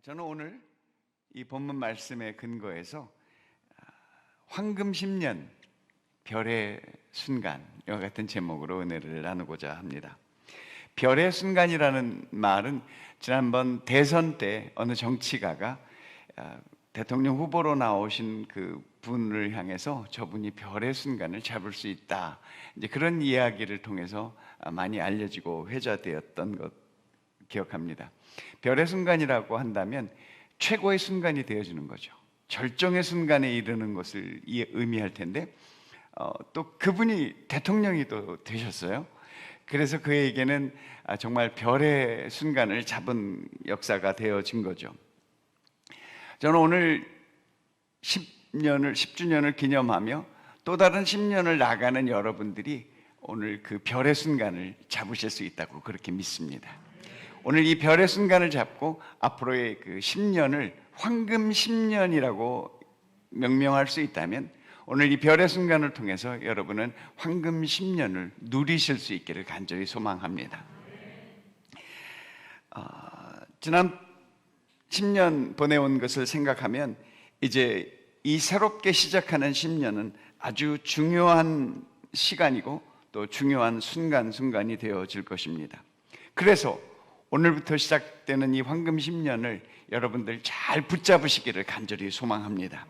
저는 오늘 이 본문 말씀에 근거해서 황금 10년 별의 순간 이와 같은 제목으로 은혜를 나누고자 합니다. 별의 순간이라는 말은 지난번 대선 때 어느 정치가가 대통령 후보로 나오신 그 분을 향해서 저분이 별의 순간을 잡을 수 있다, 이제 그런 이야기를 통해서 많이 알려지고 회자되었던 것 기억합니다. 별의 순간이라고 한다면 최고의 순간이 되어주는 거죠. 절정의 순간에 이르는 것을 의미할 텐데 또 그분이 대통령이 또 되셨어요. 그래서 그에게는 정말 별의 순간을 잡은 역사가 되어진 거죠. 저는 오늘 10주년을 기념하며 또 다른 10년을 나가는 여러분들이 오늘 그 별의 순간을 잡으실 수 있다고 그렇게 믿습니다. 오늘 이 별의 순간을 잡고 앞으로의 그 10년을 황금 10년이라고 명명할 수 있다면 오늘 이 별의 순간을 통해서 여러분은 황금 10년을 누리실 수 있기를 간절히 소망합니다. 지난 10년 보내온 것을 생각하면 이제 이 새롭게 시작하는 10년은 아주 중요한 시간이고 또 중요한 순간이 되어질 것입니다. 그래서 오늘부터 시작되는 이 황금 10년을 여러분들 잘 붙잡으시기를 간절히 소망합니다.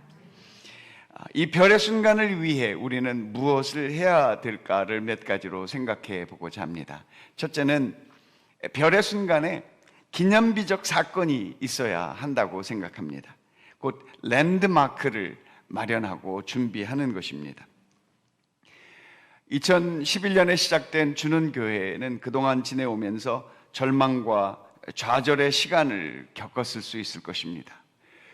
이 별의 순간을 위해 우리는 무엇을 해야 될까를 몇 가지로 생각해 보고자 합니다. 첫째는 별의 순간에 기념비적 사건이 있어야 한다고 생각합니다. 곧 랜드마크를 마련하고 준비하는 것입니다. 2011년에 시작된 주는교회는 그동안 지내오면서 절망과 좌절의 시간을 겪었을 수 있을 것입니다.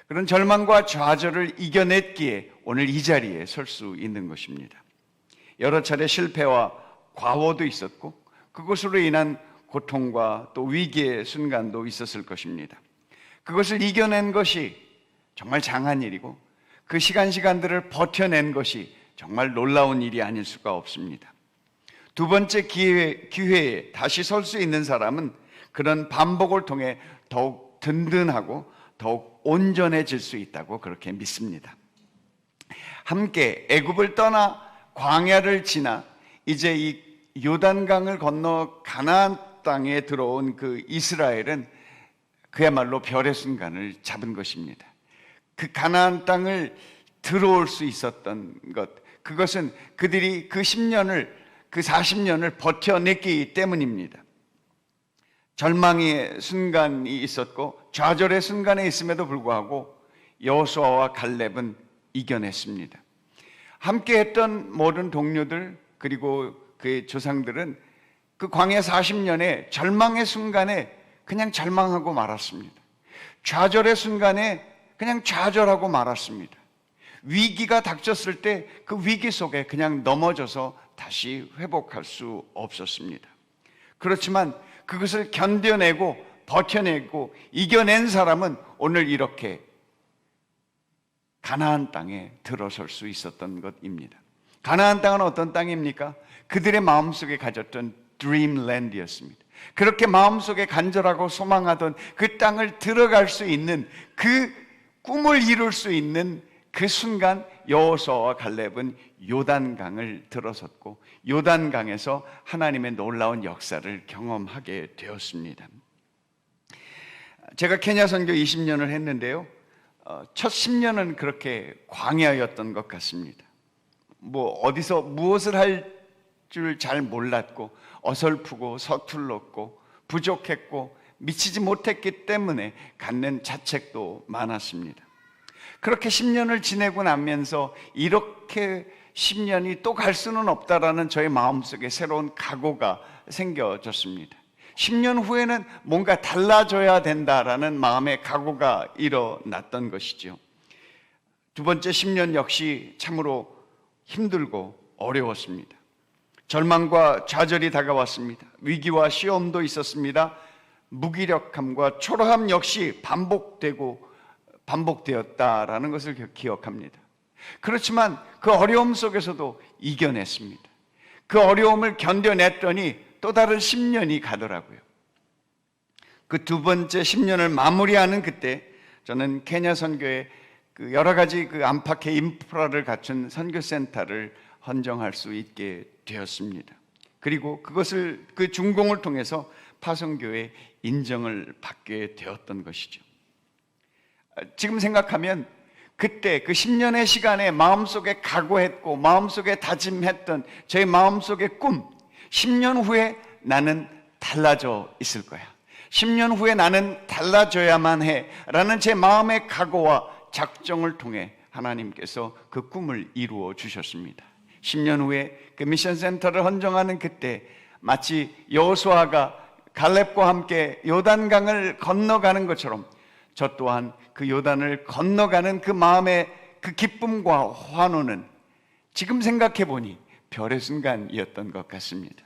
그런 절망과 좌절을 이겨냈기에 오늘 이 자리에 설 수 있는 것입니다. 여러 차례 실패와 과오도 있었고 그것으로 인한 고통과 또 위기의 순간도 있었을 것입니다. 그것을 이겨낸 것이 정말 장한 일이고 그 시간들을 버텨낸 것이 정말 놀라운 일이 아닐 수가 없습니다. 두 번째 기회에 다시 설 수 있는 사람은 그런 반복을 통해 더욱 든든하고 더욱 온전해질 수 있다고 그렇게 믿습니다. 함께 애굽을 떠나 광야를 지나 이제 이 요단강을 건너 가나안 땅에 들어온 그 이스라엘은 그야말로 별의 순간을 잡은 것입니다. 그 가나안 땅을 들어올 수 있었던 것, 그것은 그들이 그 40년을 버텨냈기 때문입니다. 절망의 순간이 있었고 좌절의 순간에 있음에도 불구하고 여호수아와 갈렙은 이겨냈습니다. 함께했던 모든 동료들 그리고 그의 조상들은 그 광야 40년의 절망의 순간에 그냥 절망하고 말았습니다. 좌절의 순간에 그냥 좌절하고 말았습니다. 위기가 닥쳤을 때 그 위기 속에 그냥 넘어져서 다시 회복할 수 없었습니다. 그렇지만 그것을 견뎌내고 버텨내고 이겨낸 사람은 오늘 이렇게 가나안 땅에 들어설 수 있었던 것입니다. 가나안 땅은 어떤 땅입니까? 그들의 마음속에 가졌던 드림랜드였습니다. 그렇게 마음속에 간절하고 소망하던 그 땅을 들어갈 수 있는 그 꿈을 이룰 수 있는 그 순간 여호수아와 갈렙은 요단강을 들어섰고 요단강에서 하나님의 놀라운 역사를 경험하게 되었습니다. 제가 케냐 선교 20년을 했는데요, 첫 10년은 그렇게 광야였던 것 같습니다. 어디서 무엇을 할 줄 잘 몰랐고 어설프고 서툴렀고 부족했고 미치지 못했기 때문에 갖는 자책도 많았습니다. 그렇게 10년을 지내고 나면서 이렇게 10년이 또 갈 수는 없다라는 저의 마음속에 새로운 각오가 생겨졌습니다. 10년 후에는 뭔가 달라져야 된다라는 마음의 각오가 일어났던 것이죠. 두 번째 10년 역시 참으로 힘들고 어려웠습니다. 절망과 좌절이 다가왔습니다. 위기와 시험도 있었습니다. 무기력함과 초라함 역시 반복되었다라는 것을 기억합니다. 그렇지만 그 어려움 속에서도 이겨냈습니다. 그 어려움을 견뎌냈더니 또 다른 10년이 가더라고요. 그 두 번째 10년을 마무리하는 그때 저는 케냐 선교에 그 여러 가지 그 안팎의 인프라를 갖춘 선교센터를 헌정할 수 있게 되었습니다. 그리고 그것을 그 준공을 통해서 파송교회 인정을 받게 되었던 것이죠. 지금 생각하면 그때 그 10년의 시간에 마음속에 각오했고 마음속에 다짐했던 제 마음속의 꿈, 10년 후에 나는 달라져 있을 거야, 10년 후에 나는 달라져야만 해 라는 제 마음의 각오와 작정을 통해 하나님께서 그 꿈을 이루어 주셨습니다. 10년 후에 그 미션센터를 헌정하는 그때 마치 여호수아가 갈렙과 함께 요단강을 건너가는 것처럼 저 또한 그 요단을 건너가는 그 마음의 그 기쁨과 환호는 지금 생각해 보니 별의 순간이었던 것 같습니다.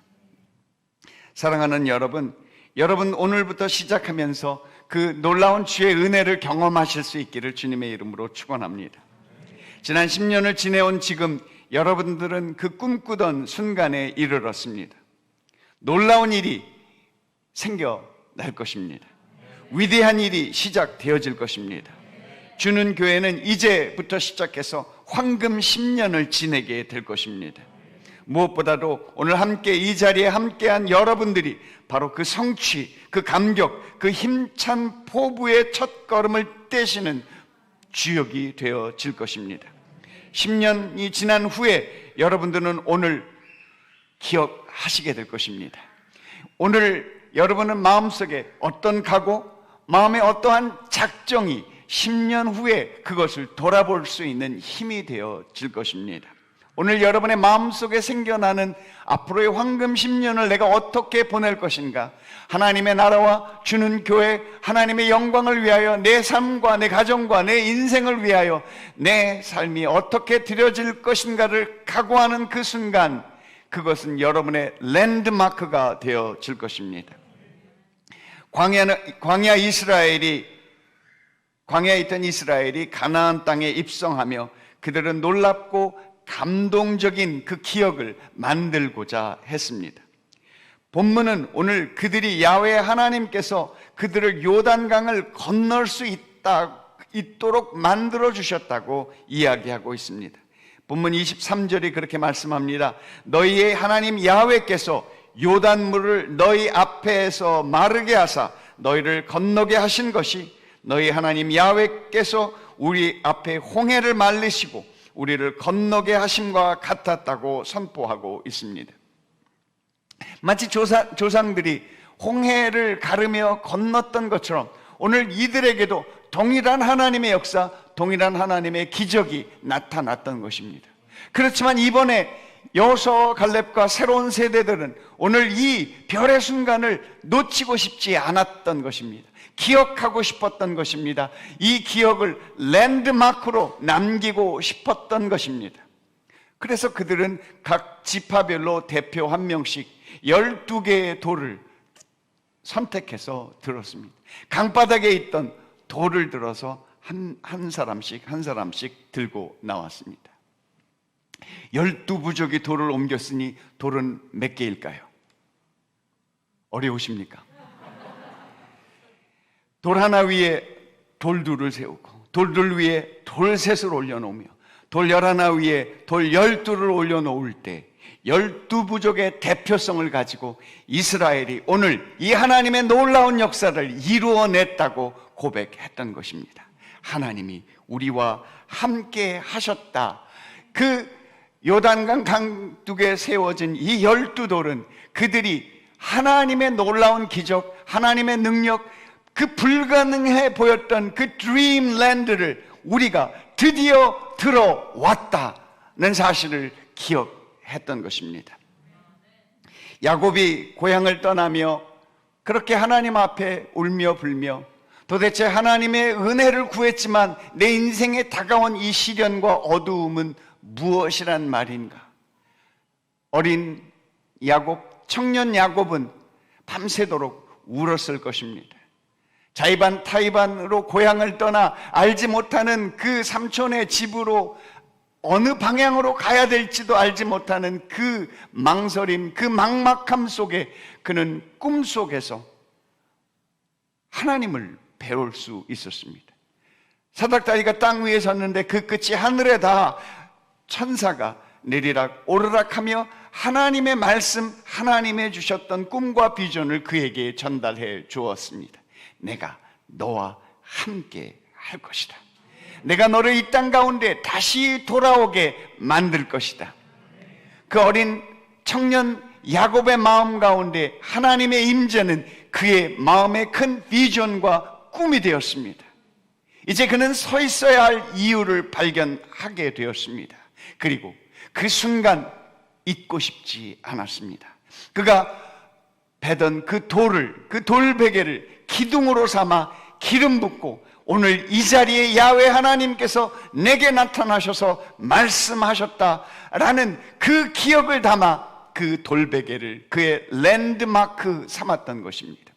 사랑하는 여러분, 여러분 오늘부터 시작하면서 그 놀라운 주의 은혜를 경험하실 수 있기를 주님의 이름으로 축원합니다. 지난 10년을 지내온 지금 여러분들은 그 꿈꾸던 순간에 이르렀습니다. 놀라운 일이 생겨날 것입니다. 위대한 일이 시작되어질 것입니다. 주는 교회는 이제부터 시작해서 황금 10년을 지내게 될 것입니다. 무엇보다도 오늘 함께 이 자리에 함께한 여러분들이 바로 그 성취, 그 감격, 그 힘찬 포부의 첫걸음을 떼시는 주역이 되어질 것입니다. 10년이 지난 후에 여러분들은 오늘 기억하시게 될 것입니다. 오늘 여러분은 마음속에 어떤 각오, 마음에 어떠한 작정이 10년 후에 그것을 돌아볼 수 있는 힘이 되어질 것입니다. 오늘 여러분의 마음속에 생겨나는 앞으로의 황금 10년을 내가 어떻게 보낼 것인가, 하나님의 나라와 주는 교회, 하나님의 영광을 위하여 내 삶과 내 가정과 내 인생을 위하여 내 삶이 어떻게 드려질 것인가를 각오하는 그 순간, 그것은 여러분의 랜드마크가 되어질 것입니다. 광야에 있던 이스라엘이 가나안 땅에 입성하며 그들은 놀랍고 감동적인 그 기억을 만들고자 했습니다. 본문은 오늘 그들이 야훼 하나님께서 그들을 요단강을 건널 수 있도록 만들어 주셨다고 이야기하고 있습니다. 본문 23절이 그렇게 말씀합니다. 너희의 하나님 야훼께서 요단물을 너희 앞에서 마르게 하사 너희를 건너게 하신 것이 너희 하나님 야훼께서 우리 앞에 홍해를 말리시고 우리를 건너게 하심과 같았다고 선포하고 있습니다. 마치 조상들이 홍해를 가르며 건넜던 것처럼 오늘 이들에게도 동일한 하나님의 역사, 동일한 하나님의 기적이 나타났던 것입니다. 그렇지만 이번에 여호수아와 갈렙과 새로운 세대들은 오늘 이 별의 순간을 놓치고 싶지 않았던 것입니다. 기억하고 싶었던 것입니다. 이 기억을 랜드마크로 남기고 싶었던 것입니다. 그래서 그들은 각 지파별로 대표 한 명씩 12개의 돌을 선택해서 들었습니다. 강바닥에 있던 돌을 들어서 한 사람씩 들고 나왔습니다. 12부족이 돌을 옮겼으니 돌은 몇 개일까요? 어려우십니까? 돌 하나 위에 돌 둘을 세우고 돌 둘 위에 돌 셋을 올려놓으며 돌 11 위에 돌 12를 올려놓을 때 12부족의 대표성을 가지고 이스라엘이 오늘 이 하나님의 놀라운 역사를 이루어냈다고 고백했던 것입니다. 하나님이 우리와 함께 하셨다. 그 요단강 강둑에 세워진 이 12돌은 그들이 하나님의 놀라운 기적, 하나님의 능력, 그 불가능해 보였던 그 드림랜드를 우리가 드디어 들어왔다는 사실을 기억했던 것입니다. 야곱이 고향을 떠나며 그렇게 하나님 앞에 울며 불며 도대체 하나님의 은혜를 구했지만 내 인생에 다가온 이 시련과 어두움은 무엇이란 말인가? 어린 야곱, 청년 야곱은 밤새도록 울었을 것입니다. 자이반 타이반으로 고향을 떠나 알지 못하는 그 삼촌의 집으로 어느 방향으로 가야 될지도 알지 못하는 그 망설임, 그 막막함 속에 그는 꿈속에서 하나님을 배울 수 있었습니다. 사닥다리가 땅 위에 섰는데 그 끝이 하늘에 닿아 천사가 내리락 오르락하며 하나님의 말씀, 하나님의 주셨던 꿈과 비전을 그에게 전달해 주었습니다. 내가 너와 함께 할 것이다. 내가 너를 이 땅 가운데 다시 돌아오게 만들 것이다. 그 어린 청년 야곱의 마음 가운데 하나님의 임재는 그의 마음의 큰 비전과 꿈이 되었습니다. 이제 그는 서 있어야 할 이유를 발견하게 되었습니다. 그리고 그 순간 잊고 싶지 않았습니다. 그가 베던 그 돌베개를 기둥으로 삼아 기름 붓고 오늘 이 자리에 야훼 하나님께서 내게 나타나셔서 말씀하셨다라는 그 기억을 담아 그 돌베개를 그의 랜드마크 삼았던 것입니다.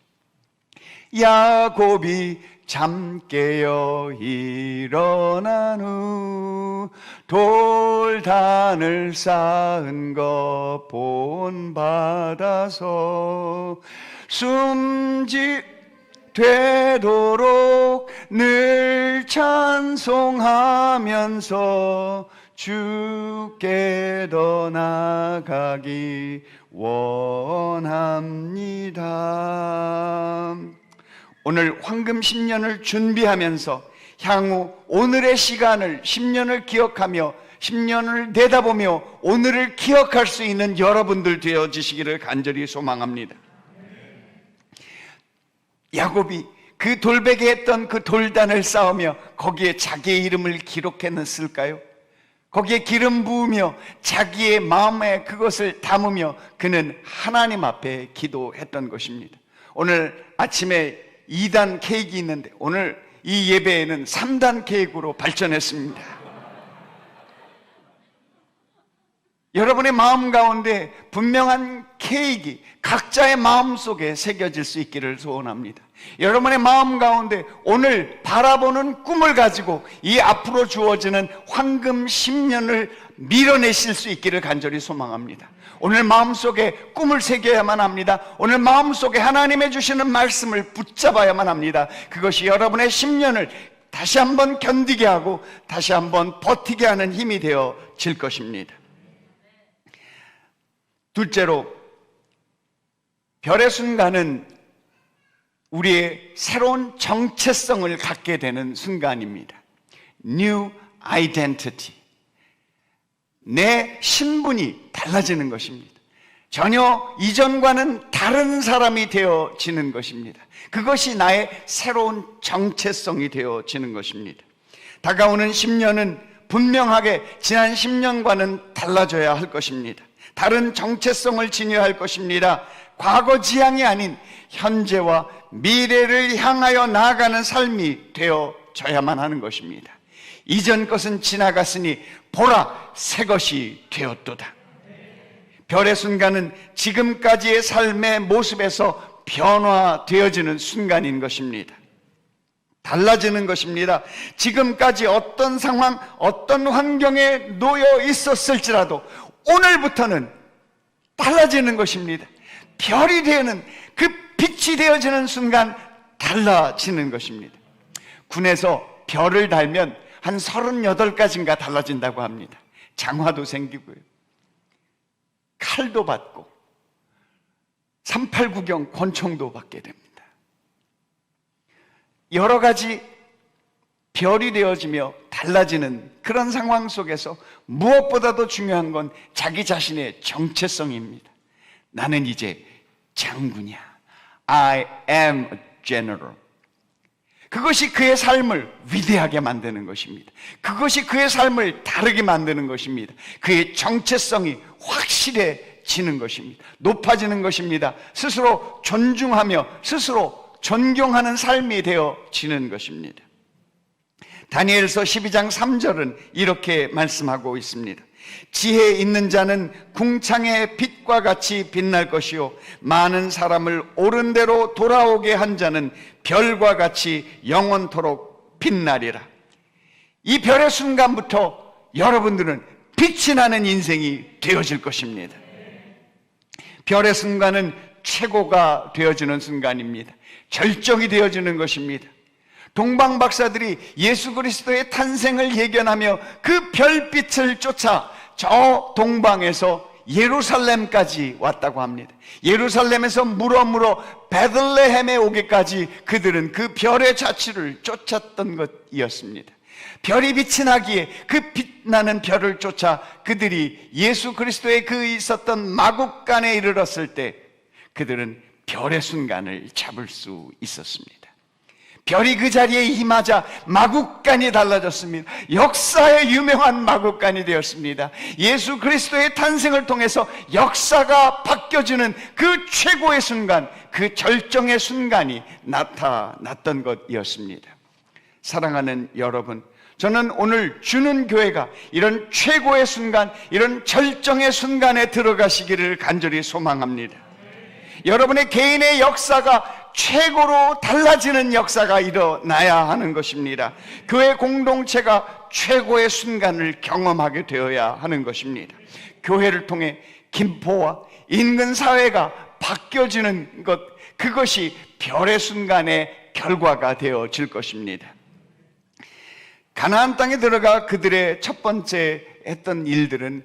야곱이 잠 깨어 일어난 후 돌단을 쌓은 것 본받아서 숨지 되도록 늘 찬송하면서 주께 더 나아가기 원합니다. 오늘 황금 10년을 준비하면서 향후 오늘의 시간을 10년을 기억하며 10년을 내다보며 오늘을 기억할 수 있는 여러분들 되어지시기를 간절히 소망합니다. 야곱이 그 돌베개 했던 그 돌단을 쌓으며 거기에 자기의 이름을 기록해놨을까요? 거기에 기름 부으며 자기의 마음에 그것을 담으며 그는 하나님 앞에 기도했던 것입니다. 오늘 아침에 2단 케이크 있는데 오늘 이 예배에는 3단 케이크로 발전했습니다. 여러분의 마음 가운데 분명한 케이크 각자의 마음 속에 새겨질 수 있기를 소원합니다. 여러분의 마음 가운데 오늘 바라보는 꿈을 가지고 이 앞으로 주어지는 황금 10년을 밀어내실 수 있기를 간절히 소망합니다. 오늘 마음속에 꿈을 새겨야만 합니다. 오늘 마음속에 하나님의 주시는 말씀을 붙잡아야만 합니다. 그것이 여러분의 10년을 다시 한번 견디게 하고 다시 한번 버티게 하는 힘이 되어질 것입니다. 둘째로, 별의 순간은 우리의 새로운 정체성을 갖게 되는 순간입니다. New identity. 내 신분이 달라지는 것입니다. 전혀 이전과는 다른 사람이 되어지는 것입니다. 그것이 나의 새로운 정체성이 되어지는 것입니다. 다가오는 10년은 분명하게 지난 10년과는 달라져야 할 것입니다. 다른 정체성을 지녀야 할 것입니다. 과거 지향이 아닌 현재와 미래를 향하여 나아가는 삶이 되어져야만 하는 것입니다. 이전 것은 지나갔으니 보라, 새 것이 되었도다. 별의 순간은 지금까지의 삶의 모습에서 변화되어지는 순간인 것입니다. 달라지는 것입니다. 지금까지 어떤 상황, 어떤 환경에 놓여 있었을지라도 오늘부터는 달라지는 것입니다. 별이 되는 그 빛이 되어지는 순간 달라지는 것입니다. 군에서 별을 달면 한 38가지인가 달라진다고 합니다. 장화도 생기고요, 칼도 받고 389경 권총도 받게 됩니다. 여러 가지 별이 되어지며 달라지는 그런 상황 속에서 무엇보다도 중요한 건 자기 자신의 정체성입니다. 나는 이제 장군이야. I am a general. 그것이 그의 삶을 위대하게 만드는 것입니다. 그것이 그의 삶을 다르게 만드는 것입니다. 그의 정체성이 확실해지는 것입니다. 높아지는 것입니다. 스스로 존중하며 스스로 존경하는 삶이 되어지는 것입니다. 다니엘서 12장 3절은 이렇게 말씀하고 있습니다. 지혜 있는 자는 궁창의 빛과 같이 빛날 것이요 많은 사람을 옳은 대로 돌아오게 한 자는 별과 같이 영원토록 빛나리라. 이 별의 순간부터 여러분들은 빛이 나는 인생이 되어질 것입니다. 별의 순간은 최고가 되어지는 순간입니다. 절정이 되어지는 것입니다. 동방 박사들이 예수 그리스도의 탄생을 예견하며 그 별빛을 쫓아 저 동방에서 예루살렘까지 왔다고 합니다. 예루살렘에서 물어 베들레헴에 오기까지 그들은 그 별의 자취를 쫓았던 것이었습니다. 별이 빛이 나기에 그 빛나는 별을 쫓아 그들이 예수 그리스도의 그 있었던 마국간에 이르렀을 때 그들은 별의 순간을 잡을 수 있었습니다. 별이 그 자리에 임하자 마국간이 달라졌습니다. 역사의 유명한 마국간이 되었습니다. 예수 그리스도의 탄생을 통해서 역사가 바뀌어지는 그 최고의 순간, 그 절정의 순간이 나타났던 것이었습니다. 사랑하는 여러분, 저는 오늘 주는 교회가 이런 최고의 순간, 이런 절정의 순간에 들어가시기를 간절히 소망합니다. 여러분의 개인의 역사가 최고로 달라지는 역사가 일어나야 하는 것입니다. 교회 공동체가 최고의 순간을 경험하게 되어야 하는 것입니다. 교회를 통해 김포와 인근 사회가 바뀌어지는 것, 그것이 별의 순간의 결과가 되어질 것입니다. 가나안 땅에 들어가 그들의 첫 번째 했던 일들은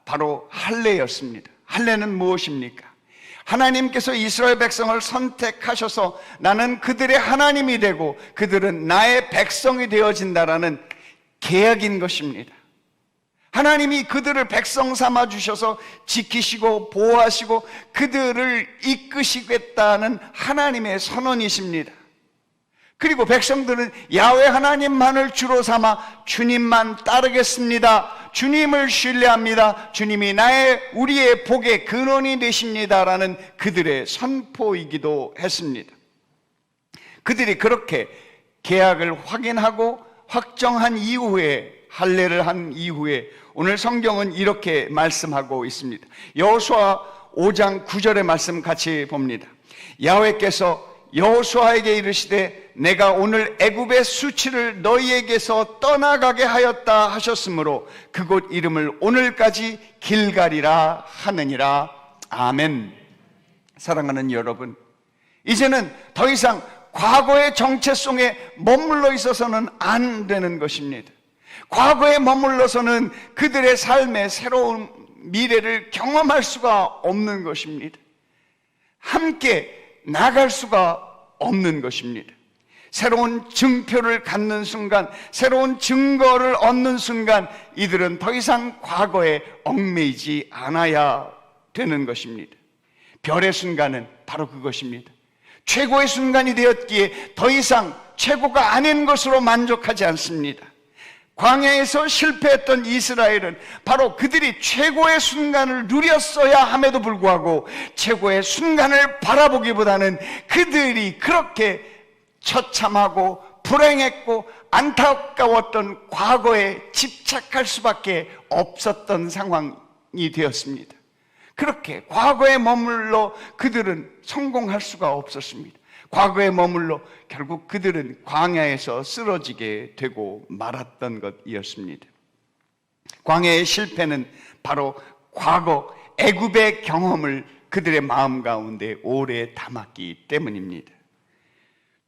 바로 할례였습니다. 할례는 무엇입니까? 하나님께서 이스라엘 백성을 선택하셔서 나는 그들의 하나님이 되고 그들은 나의 백성이 되어진다라는 계약인 것입니다. 하나님이 그들을 백성 삼아 주셔서 지키시고 보호하시고 그들을 이끄시겠다는 하나님의 선언이십니다. 그리고 백성들은 야훼 하나님만을 주로 삼아 주님만 따르겠습니다. 주님을 신뢰합니다. 주님이 우리의 복의 근원이 되십니다라는 그들의 선포이기도 했습니다. 그들이 그렇게 계약을 확인하고 확정한 이후에, 할례를 한 이후에 오늘 성경은 이렇게 말씀하고 있습니다. 여호수아 5장 9절의 말씀 같이 봅니다. 야훼께서 여호수아에게 이르시되 내가 오늘 애굽의 수치를 너희에게서 떠나가게 하였다 하셨으므로 그곳 이름을 오늘까지 길갈이라 하느니라. 아멘. 사랑하는 여러분, 이제는 더 이상 과거의 정체성에 머물러 있어서는 안 되는 것입니다. 과거에 머물러서는 그들의 삶의 새로운 미래를 경험할 수가 없는 것입니다. 함께 나갈 수가 없는 것입니다. 새로운 증표를 갖는 순간, 새로운 증거를 얻는 순간 이들은 더 이상 과거에 얽매이지 않아야 되는 것입니다. 별의 순간은 바로 그것입니다. 최고의 순간이 되었기에 더 이상 최고가 아닌 것으로 만족하지 않습니다. 광야에서 실패했던 이스라엘은 바로 그들이 최고의 순간을 누렸어야 함에도 불구하고 최고의 순간을 바라보기보다는 그들이 그렇게 처참하고 불행했고 안타까웠던 과거에 집착할 수밖에 없었던 상황이 되었습니다. 그렇게 과거에 머물러 그들은 성공할 수가 없었습니다. 과거에 머물러 결국 그들은 광야에서 쓰러지게 되고 말았던 것이었습니다. 광야의 실패는 바로 과거 애굽의 경험을 그들의 마음 가운데 오래 담았기 때문입니다.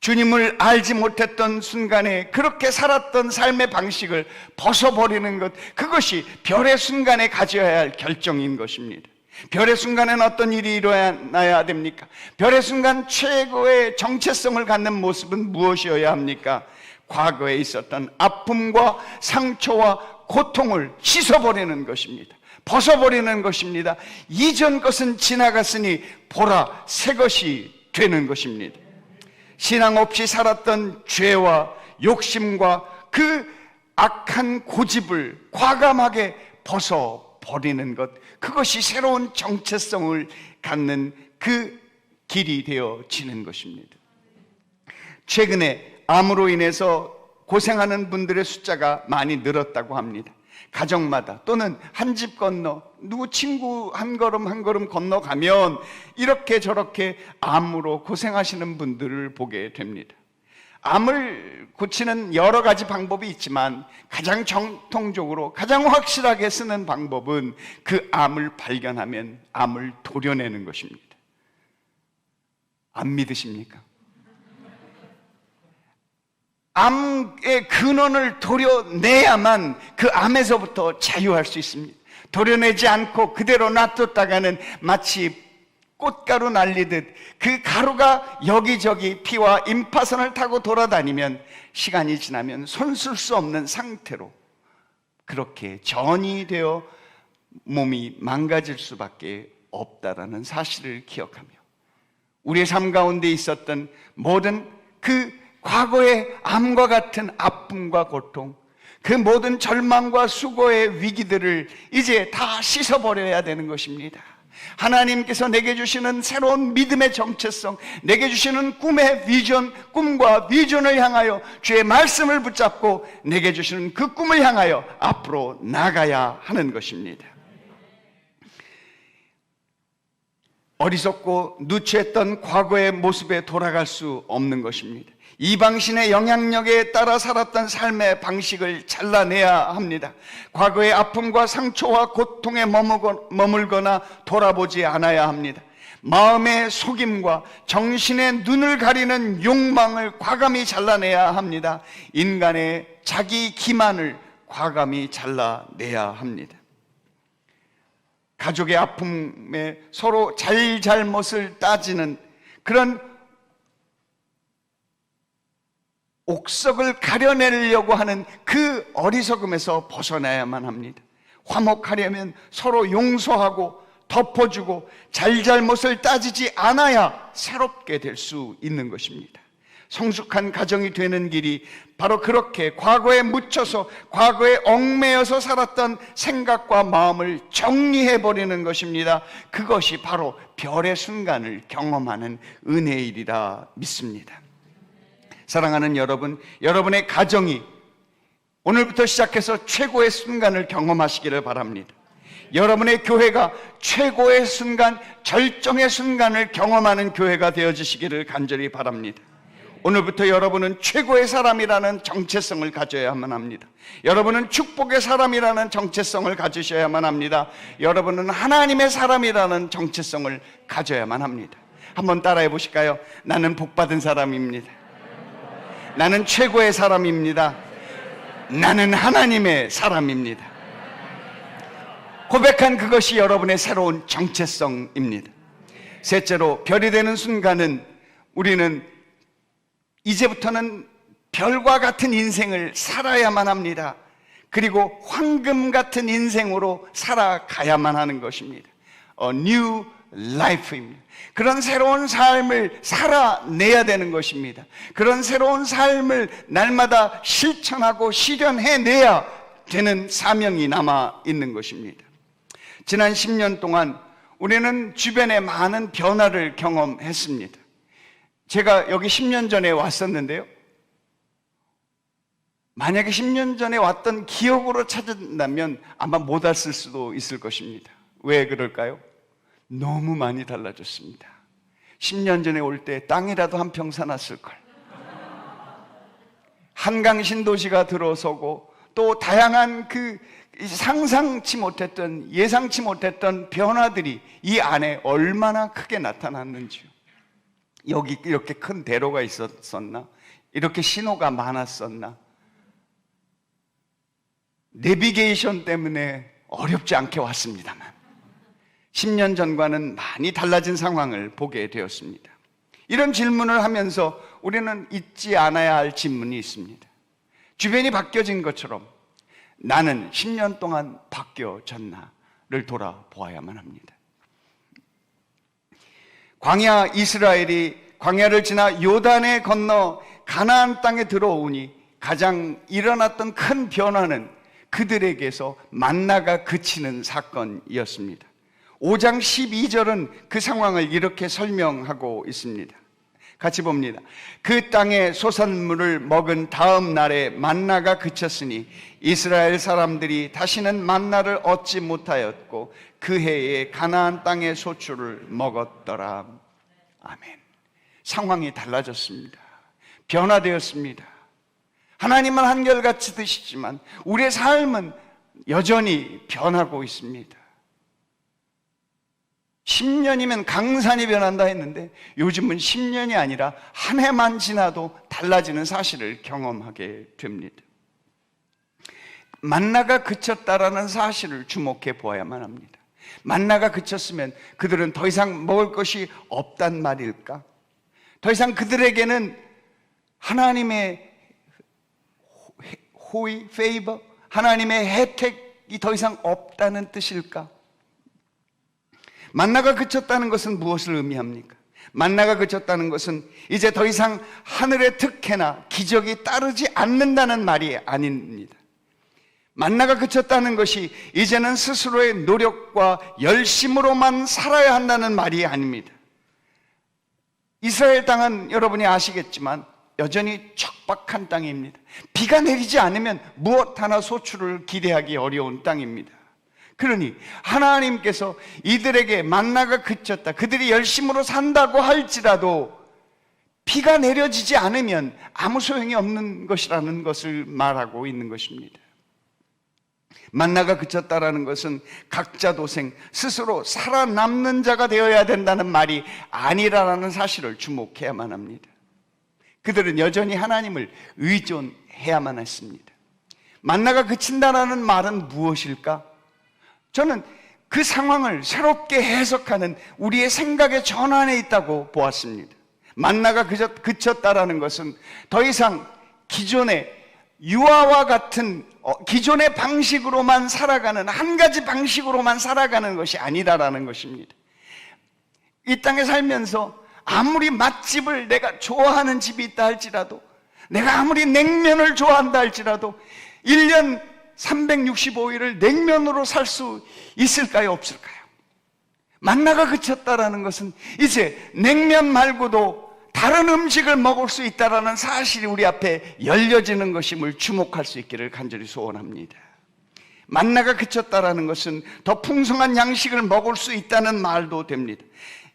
주님을 알지 못했던 순간에 그렇게 살았던 삶의 방식을 벗어버리는 것, 그것이 별의 순간에 가져야 할 결정인 것입니다. 별의 순간에는 어떤 일이 일어나야 됩니까? 별의 순간 최고의 정체성을 갖는 모습은 무엇이어야 합니까? 과거에 있었던 아픔과 상처와 고통을 씻어버리는 것입니다. 벗어버리는 것입니다. 이전 것은 지나갔으니 보라, 새 것이 되는 것입니다. 신앙 없이 살았던 죄와 욕심과 그 악한 고집을 과감하게 벗어버리는 것, 그것이 새로운 정체성을 갖는 그 길이 되어지는 것입니다. 최근에 암으로 인해서 고생하는 분들의 숫자가 많이 늘었다고 합니다. 가정마다 또는 한 집 건너 누구 친구 한 걸음 건너가면 이렇게 저렇게 암으로 고생하시는 분들을 보게 됩니다. 암을 고치는 여러 가지 방법이 있지만 가장 정통적으로 가장 확실하게 쓰는 방법은 그 암을 발견하면 암을 도려내는 것입니다. 안 믿으십니까? 암의 근원을 도려내야만 그 암에서부터 자유할 수 있습니다. 도려내지 않고 그대로 놔뒀다가는 마치 꽃가루 날리듯 그 가루가 여기저기 피와 임파선을 타고 돌아다니면 시간이 지나면 손쓸 수 없는 상태로 그렇게 전이 되어 몸이 망가질 수밖에 없다라는 사실을 기억하며 우리의 삶 가운데 있었던 모든 그 과거의 암과 같은 아픔과 고통, 그 모든 절망과 수고의 위기들을 이제 다 씻어버려야 되는 것입니다. 하나님께서 내게 주시는 새로운 믿음의 정체성, 내게 주시는 꿈의 비전, 꿈과 비전을 향하여 주의 말씀을 붙잡고 내게 주시는 그 꿈을 향하여 앞으로 나가야 하는 것입니다. 어리석고 누추했던 과거의 모습에 돌아갈 수 없는 것입니다. 이방신의 영향력에 따라 살았던 삶의 방식을 잘라내야 합니다. 과거의 아픔과 상처와 고통에 머물거나 돌아보지 않아야 합니다. 마음의 속임과 정신의 눈을 가리는 욕망을 과감히 잘라내야 합니다. 인간의 자기 기만을 과감히 잘라내야 합니다. 가족의 아픔에 서로 잘잘못을 따지는 그런 옥석을 가려내려고 하는 그 어리석음에서 벗어나야만 합니다. 화목하려면 서로 용서하고 덮어주고 잘잘못을 따지지 않아야 새롭게 될 수 있는 것입니다. 성숙한 가정이 되는 길이 바로 그렇게 과거에 묻혀서 과거에 얽매여서 살았던 생각과 마음을 정리해버리는 것입니다. 그것이 바로 별의 순간을 경험하는 은혜의 일이라 믿습니다. 사랑하는 여러분, 여러분의 가정이 오늘부터 시작해서 최고의 순간을 경험하시기를 바랍니다. 여러분의 교회가 최고의 순간, 절정의 순간을 경험하는 교회가 되어주시기를 간절히 바랍니다. 오늘부터 여러분은 최고의 사람이라는 정체성을 가져야만 합니다. 여러분은 축복의 사람이라는 정체성을 가지셔야만 합니다. 여러분은 하나님의 사람이라는 정체성을 가져야만 합니다. 한번 따라해 보실까요? 나는 복받은 사람입니다. 나는 최고의 사람입니다. 나는 하나님의 사람입니다. 고백한 그것이 여러분의 새로운 정체성입니다. 셋째로, 별이 되는 순간은 우리는 이제부터는 별과 같은 인생을 살아야만 합니다. 그리고 황금 같은 인생으로 살아가야만 하는 것입니다. New Life입니다. 그런 새로운 삶을 살아내야 되는 것입니다. 그런 새로운 삶을 날마다 실천하고 실현해내야 되는 사명이 남아 있는 것입니다. 지난 10년 동안 우리는 주변에 많은 변화를 경험했습니다. 제가 여기 10년 전에 왔었는데요, 만약에 10년 전에 왔던 기억으로 찾는다면 아마 못 왔을 수도 있을 것입니다. 왜 그럴까요? 너무 많이 달라졌습니다. 10년 전에 올 때 땅이라도 한 평 사놨을걸. 한강 신도시가 들어서고 또 다양한 그 상상치 못했던, 예상치 못했던 변화들이 이 안에 얼마나 크게 나타났는지요. 여기 이렇게 큰 대로가 있었었나? 이렇게 신호가 많았었나? 내비게이션 때문에 어렵지 않게 왔습니다만 10년 전과는 많이 달라진 상황을 보게 되었습니다. 이런 질문을 하면서 우리는 잊지 않아야 할 질문이 있습니다. 주변이 바뀌어진 것처럼 나는 10년 동안 바뀌어졌나를 돌아보아야만 합니다. 광야 이스라엘이 광야를 지나 요단에 건너 가나안 땅에 들어오니 가장 일어났던 큰 변화는 그들에게서 만나가 그치는 사건이었습니다. 5장 12절은 그 상황을 이렇게 설명하고 있습니다. 같이 봅니다. 그 땅의 소산물을 먹은 다음 날에 만나가 그쳤으니 이스라엘 사람들이 다시는 만나를 얻지 못하였고 그 해에 가나안 땅의 소출을 먹었더라. 아멘. 상황이 달라졌습니다. 변화되었습니다. 하나님은 한결같이 드시지만 우리의 삶은 여전히 변하고 있습니다. 10년이면 강산이 변한다 했는데 요즘은 10년이 아니라 한 해만 지나도 달라지는 사실을 경험하게 됩니다. 만나가 그쳤다라는 사실을 주목해 보아야만 합니다. 만나가 그쳤으면 그들은 더 이상 먹을 것이 없단 말일까? 더 이상 그들에게는 하나님의 호의, 페이버, 하나님의 혜택이 더 이상 없다는 뜻일까? 만나가 그쳤다는 것은 무엇을 의미합니까? 만나가 그쳤다는 것은 이제 더 이상 하늘의 특혜나 기적이 따르지 않는다는 말이 아닙니다. 만나가 그쳤다는 것이 이제는 스스로의 노력과 열심으로만 살아야 한다는 말이 아닙니다. 이스라엘 땅은 여러분이 아시겠지만 여전히 척박한 땅입니다. 비가 내리지 않으면 무엇 하나 소출을 기대하기 어려운 땅입니다. 그러니 하나님께서 이들에게 만나가 그쳤다, 그들이 열심으로 산다고 할지라도 비가 내려지지 않으면 아무 소용이 없는 것이라는 것을 말하고 있는 것입니다. 만나가 그쳤다라는 것은 각자 도생, 스스로 살아남는 자가 되어야 된다는 말이 아니라는 사실을 주목해야만 합니다. 그들은 여전히 하나님을 의존해야만 했습니다. 만나가 그친다라는 말은 무엇일까? 저는 그 상황을 새롭게 해석하는 우리의 생각의 전환에 있다고 보았습니다. 만나가 그쳤다라는 것은 더 이상 기존의 유아와 같은 기존의 방식으로만 살아가는, 한 가지 방식으로만 살아가는 것이 아니다라는 것입니다. 이 땅에 살면서 아무리 맛집을 내가 좋아하는 집이 있다 할지라도, 내가 아무리 냉면을 좋아한다 할지라도 1년 365일을 냉면으로 살 수 있을까요? 없을까요? 만나가 그쳤다라는 것은 이제 냉면 말고도 다른 음식을 먹을 수 있다는 사실이 우리 앞에 열려지는 것임을 주목할 수 있기를 간절히 소원합니다. 만나가 그쳤다라는 것은 더 풍성한 양식을 먹을 수 있다는 말도 됩니다.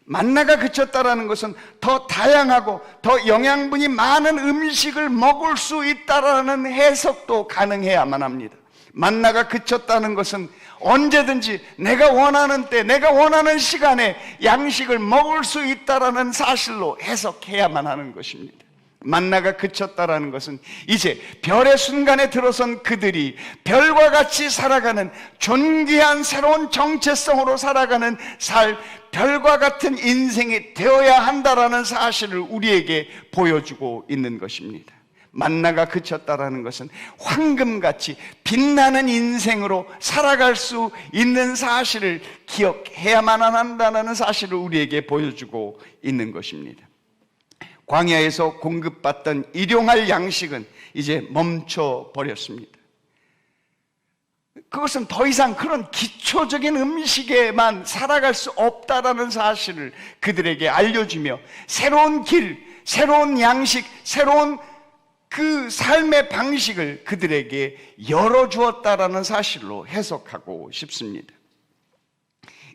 만나가 그쳤다라는 것은 더 다양하고 더 영양분이 많은 음식을 먹을 수 있다라는 해석도 가능해야만 합니다. 만나가 그쳤다는 것은 언제든지 내가 원하는 때, 내가 원하는 시간에 양식을 먹을 수 있다라는 사실로 해석해야만 하는 것입니다. 만나가 그쳤다라는 것은 이제 별의 순간에 들어선 그들이 별과 같이 살아가는 존귀한 새로운 정체성으로 살아가는 별과 같은 인생이 되어야 한다라는 사실을 우리에게 보여주고 있는 것입니다. 만나가 그쳤다라는 것은 황금같이 빛나는 인생으로 살아갈 수 있는 사실을 기억해야만 한다는 사실을 우리에게 보여주고 있는 것입니다. 광야에서 공급받던 일용할 양식은 이제 멈춰버렸습니다. 그것은 더 이상 그런 기초적인 음식에만 살아갈 수 없다라는 사실을 그들에게 알려주며 새로운 길, 새로운 양식, 새로운 그 삶의 방식을 그들에게 열어주었다라는 사실로 해석하고 싶습니다.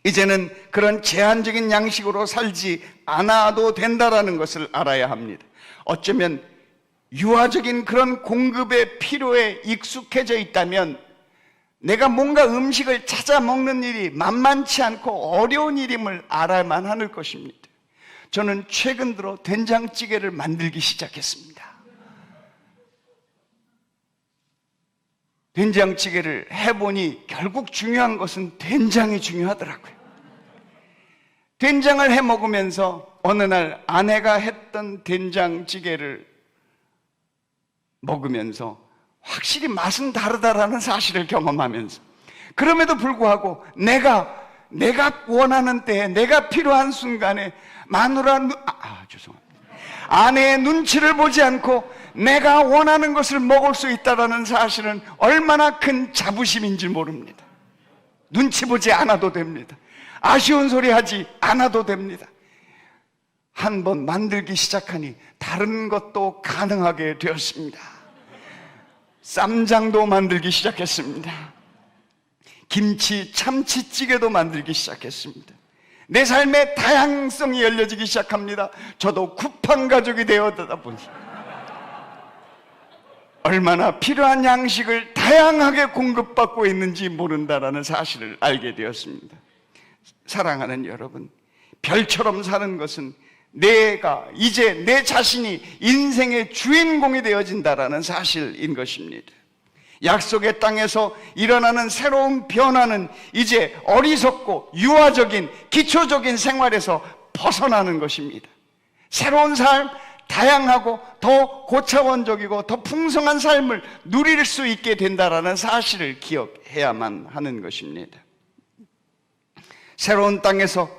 이제는 그런 제한적인 양식으로 살지 않아도 된다라는 것을 알아야 합니다. 어쩌면 유아적인 그런 공급의 필요에 익숙해져 있다면 내가 뭔가 음식을 찾아 먹는 일이 만만치 않고 어려운 일임을 알아야만 하는 것입니다. 저는 최근 들어 된장찌개를 만들기 시작했습니다. 된장찌개를 해보니 결국 중요한 것은 된장이 중요하더라고요. 된장을 해 먹으면서 어느 날 아내가 했던 된장찌개를 먹으면서 확실히 맛은 다르다라는 사실을 경험하면서, 그럼에도 불구하고 내가 원하는 때에, 내가 필요한 순간에 아내의 눈치를 보지 않고 내가 원하는 것을 먹을 수 있다는 사실은 얼마나 큰 자부심인지 모릅니다. 눈치 보지 않아도 됩니다. 아쉬운 소리 하지 않아도 됩니다. 한번 만들기 시작하니 다른 것도 가능하게 되었습니다. 쌈장도 만들기 시작했습니다. 김치, 참치찌개도 만들기 시작했습니다. 내 삶의 다양성이 열려지기 시작합니다. 저도 쿠팡 가족이 되어다 보니 얼마나 필요한 양식을 다양하게 공급받고 있는지 모른다라는 사실을 알게 되었습니다. 사랑하는 여러분, 별처럼 사는 것은 내가 이제 내 자신이 인생의 주인공이 되어진다라는 사실인 것입니다. 약속의 땅에서 일어나는 새로운 변화는 이제 어리석고 유아적인 기초적인 생활에서 벗어나는 것입니다. 새로운 삶, 다양하고 더 고차원적이고 더 풍성한 삶을 누릴 수 있게 된다라는 사실을 기억해야만 하는 것입니다. 새로운 땅에서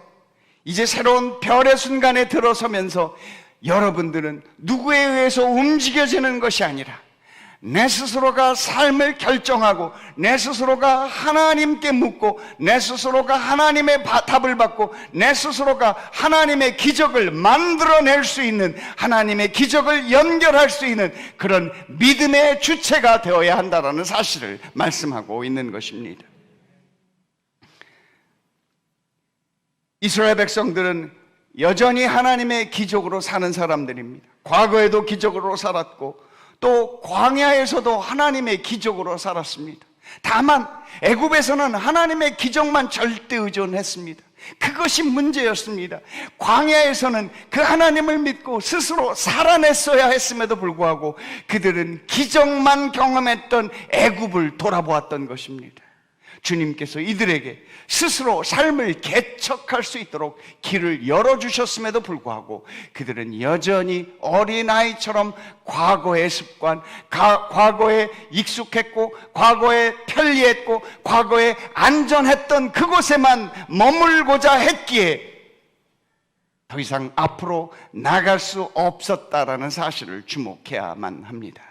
이제 새로운 별의 순간에 들어서면서 여러분들은 누구에 의해서 움직여지는 것이 아니라 내 스스로가 삶을 결정하고 내 스스로가 하나님께 묻고 내 스스로가 하나님의 답을 받고 내 스스로가 하나님의 기적을 만들어낼 수 있는, 하나님의 기적을 연결할 수 있는 그런 믿음의 주체가 되어야 한다는 사실을 말씀하고 있는 것입니다. 이스라엘 백성들은 여전히 하나님의 기적으로 사는 사람들입니다. 과거에도 기적으로 살았고 또 광야에서도 하나님의 기적으로 살았습니다. 다만 애굽에서는 하나님의 기적만 절대 의존했습니다. 그것이 문제였습니다. 광야에서는 그 하나님을 믿고 스스로 살아냈어야 했음에도 불구하고 그들은 기적만 경험했던 애굽을 돌아보았던 것입니다. 주님께서 이들에게 스스로 삶을 개척할 수 있도록 길을 열어주셨음에도 불구하고 그들은 여전히 어린아이처럼 과거의 습관, 과거에 익숙했고 과거에 편리했고 과거에 안전했던 그곳에만 머물고자 했기에 더 이상 앞으로 나갈 수 없었다라는 사실을 주목해야만 합니다.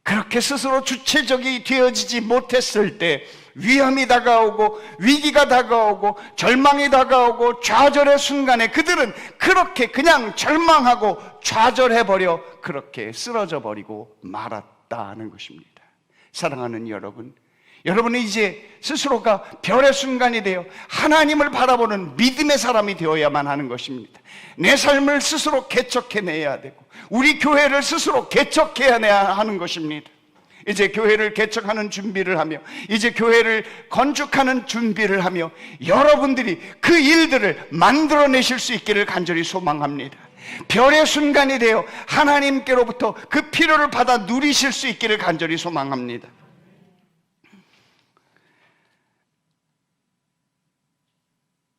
그렇게 스스로 주체적이 되어지지 못했을 때 위험이 다가오고 위기가 다가오고 절망이 다가오고 좌절의 순간에 그들은 그렇게 그냥 절망하고 좌절해버려 그렇게 쓰러져 버리고 말았다는 것입니다. 사랑하는 여러분, 여러분은 이제 스스로가 별의 순간이 되어 하나님을 바라보는 믿음의 사람이 되어야만 하는 것입니다. 내 삶을 스스로 개척해내야 되고 우리 교회를 스스로 개척해야 하는 것입니다. 이제 교회를 개척하는 준비를 하며 이제 교회를 건축하는 준비를 하며 여러분들이 그 일들을 만들어내실 수 있기를 간절히 소망합니다. 별의 순간이 되어 하나님께로부터 그 필요를 받아 누리실 수 있기를 간절히 소망합니다.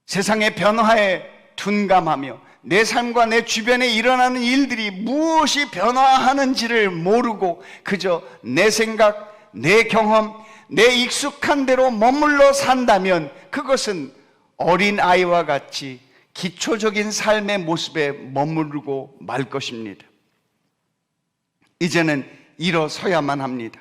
세상의 변화에 둔감하며 내 삶과 내 주변에 일어나는 일들이 무엇이 변화하는지를 모르고 그저 내 생각, 내 경험, 내 익숙한 대로 머물러 산다면 그것은 어린아이와 같이 기초적인 삶의 모습에 머무르고 말 것입니다. 이제는 일어서야만 합니다.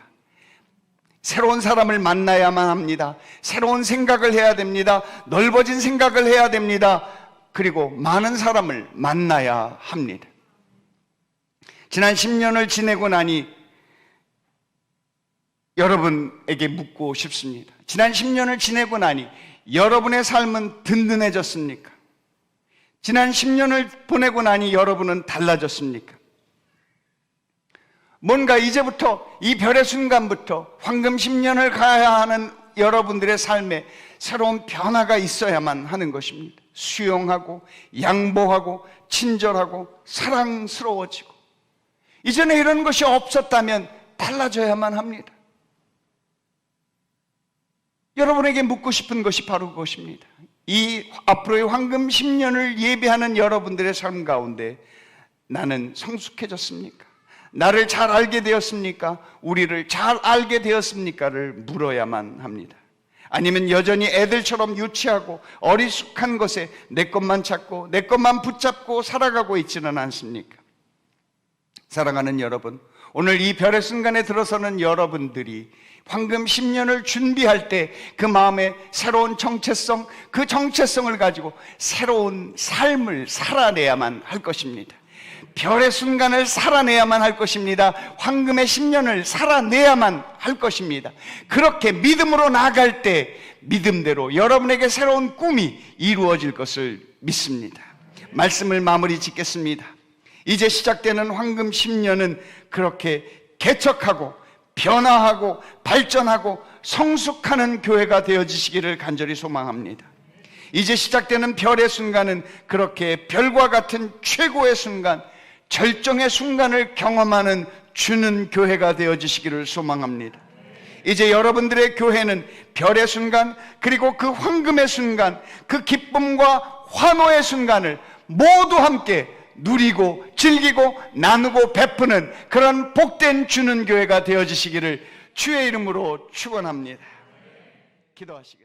새로운 사람을 만나야만 합니다. 새로운 생각을 해야 됩니다. 넓어진 생각을 해야 됩니다. 그리고 많은 사람을 만나야 합니다. 지난 10년을 지내고 나니 여러분에게 묻고 싶습니다. 지난 10년을 지내고 나니 여러분의 삶은 든든해졌습니까? 지난 10년을 보내고 나니 여러분은 달라졌습니까? 뭔가 이제부터 이 별의 순간부터 황금 10년을 가야 하는 여러분들의 삶에 새로운 변화가 있어야만 하는 것입니다. 수용하고 양보하고 친절하고 사랑스러워지고 이전에 이런 것이 없었다면 달라져야만 합니다. 여러분에게 묻고 싶은 것이 바로 그것입니다. 이 앞으로의 황금 10년을 예비하는 여러분들의 삶 가운데 나는 성숙해졌습니까? 나를 잘 알게 되었습니까? 우리를 잘 알게 되었습니까를 물어야만 합니다. 아니면 여전히 애들처럼 유치하고 어리숙한 것에 내 것만 찾고 내 것만 붙잡고 살아가고 있지는 않습니까? 사랑하는 여러분, 오늘 이 별의 순간에 들어서는 여러분들이 황금 10년을 준비할 때 그 마음에 새로운 정체성, 그 정체성을 가지고 새로운 삶을 살아내야만 할 것입니다. 별의 순간을 살아내야만 할 것입니다. 황금의 10년을 살아내야만 할 것입니다. 그렇게 믿음으로 나아갈 때 믿음대로 여러분에게 새로운 꿈이 이루어질 것을 믿습니다. 말씀을 마무리 짓겠습니다. 이제 시작되는 황금 10년은 그렇게 개척하고 변화하고 발전하고 성숙하는 교회가 되어지시기를 간절히 소망합니다. 이제 시작되는 별의 순간은 그렇게 별과 같은 최고의 순간, 절정의 순간을 경험하는 주는 교회가 되어지시기를 소망합니다. 이제 여러분들의 교회는 별의 순간, 그리고 그 황금의 순간, 그 기쁨과 환호의 순간을 모두 함께 누리고 즐기고 나누고 베푸는 그런 복된 주는 교회가 되어지시기를 주의 이름으로 축원합니다. 기도하시겠습니다.